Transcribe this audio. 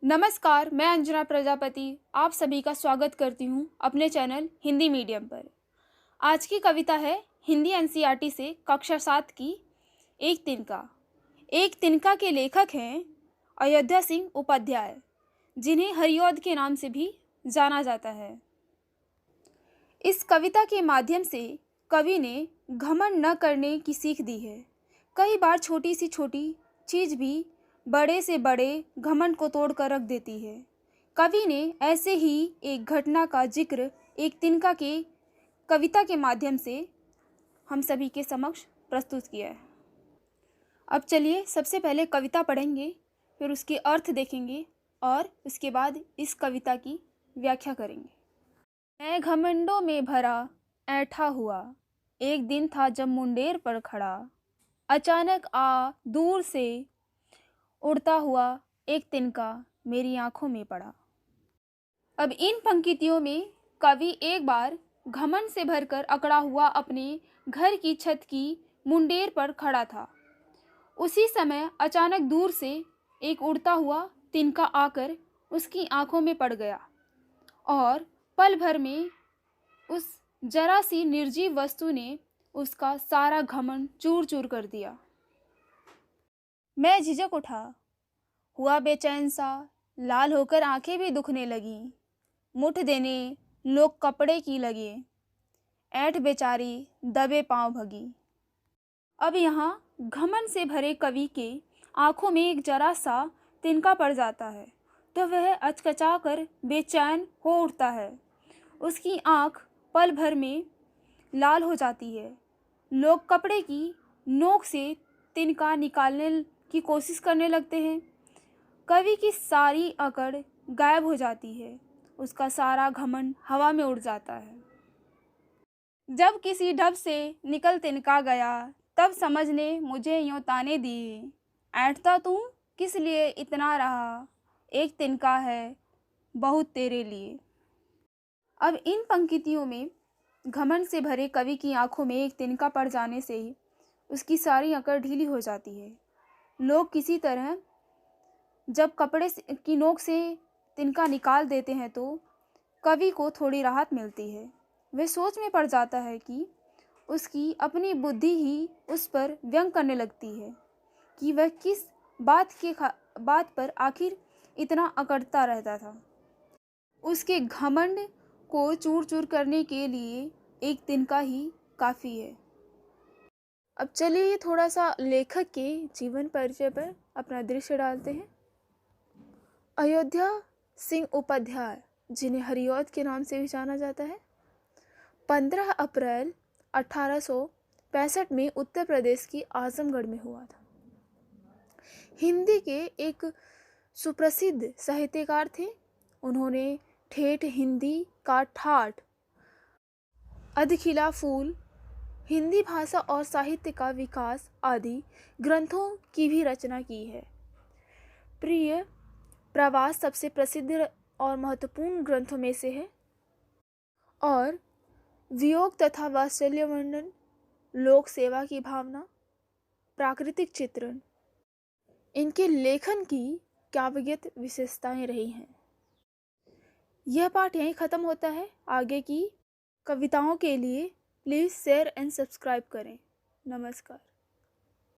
नमस्कार, मैं अंजना प्रजापति आप सभी का स्वागत करती हूँ अपने चैनल हिंदी मीडियम पर। आज की कविता है हिंदी एनसीईआरटी से कक्षा 7 की एक तिनका। एक तिनका के लेखक हैं अयोध्या सिंह उपाध्याय, जिन्हें हरिऔध के नाम से भी जाना जाता है। इस कविता के माध्यम से कवि ने घमंड न करने की सीख दी है। कई बार छोटी सी छोटी चीज़ भी बड़े से बड़े घमंड को तोड़ कर रख देती है। कवि ने ऐसे ही एक घटना का जिक्र एक तिनका के कविता के माध्यम से हम सभी के समक्ष प्रस्तुत किया है। अब चलिए सबसे पहले कविता पढ़ेंगे, फिर उसके अर्थ देखेंगे और उसके बाद इस कविता की व्याख्या करेंगे। मैं घमंडों में भरा ऐठा हुआ, एक दिन था जब मुंडेर पर खड़ा, अचानक आ दूर से उड़ता हुआ एक तिनका मेरी आंखों में पड़ा। अब इन पंक्तियों में कवि एक बार घमंड से भरकर अकड़ा हुआ अपने घर की छत की मुंडेर पर खड़ा था। उसी समय अचानक दूर से एक उड़ता हुआ तिनका आकर उसकी आंखों में पड़ गया और पल भर में उस जरा सी निर्जीव वस्तु ने उसका सारा घमंड चूर चूर कर दिया। मैं झिझक उठा, हुआ बेचैन सा, लाल होकर आंखें भी दुखने लगीं। मुठ देने लोग कपड़े की लगे, ऐंठ बेचारी दबे पांव भगी। अब यहाँ घमंड से भरे कवि के आंखों में एक जरा सा तिनका पड़ जाता है तो वह अचकचा कर बेचैन हो उठता है। उसकी आंख पल भर में लाल हो जाती है। लोग कपड़े की नोक से तिनका निकालने की कोशिश करने लगते हैं। कवि की सारी अकड़ गायब हो जाती है, उसका सारा घमंड हवा में उड़ जाता है। जब किसी ढब से निकल तिनका गया, तब समझ ने मुझे यूं ताने दिए, ऐंठता तू किस लिए इतना रहा, एक तिनका है बहुत तेरे लिए। अब इन पंक्तियों में घमंड से भरे कवि की आंखों में एक तिनका पड़ जाने से ही उसकी सारी अकड़ ढीली हो जाती है। लोग किसी तरह जब कपड़े की नोक से तिनका निकाल देते हैं तो कवि को थोड़ी राहत मिलती है। वह सोच में पड़ जाता है कि उसकी अपनी बुद्धि ही उस पर व्यंग करने लगती है कि वह किस बात पर आखिर इतना अकड़ता रहता था। उसके घमंड को चूर चूर करने के लिए एक तिनका ही काफ़ी है। अब चलिए थोड़ा सा लेखक के जीवन परिचय पर अपना दृश्य डालते हैं। अयोध्या सिंह उपाध्याय, जिन्हें हरिऔध के नाम से भी जाना जाता है, 15 अप्रैल 1865 में उत्तर प्रदेश की आजमगढ़ में हुआ था। हिंदी के एक सुप्रसिद्ध साहित्यकार थे। उन्होंने ठेठ हिंदी का ठाठ, अधखिला फूल, हिंदी भाषा और साहित्य का विकास आदि ग्रंथों की भी रचना की है। प्रिय प्रवास सबसे प्रसिद्ध और महत्वपूर्ण ग्रंथों में से है और वियोग तथा वात्सल्य वर्णन, लोक सेवा की भावना, प्राकृतिक चित्रण इनके लेखन की काव्यगत विशेषताएं रही हैं। यह पाठ यहीं ख़त्म होता है। आगे की कविताओं के लिए प्लीज़ शेयर एंड सब्सक्राइब करें। नमस्कार।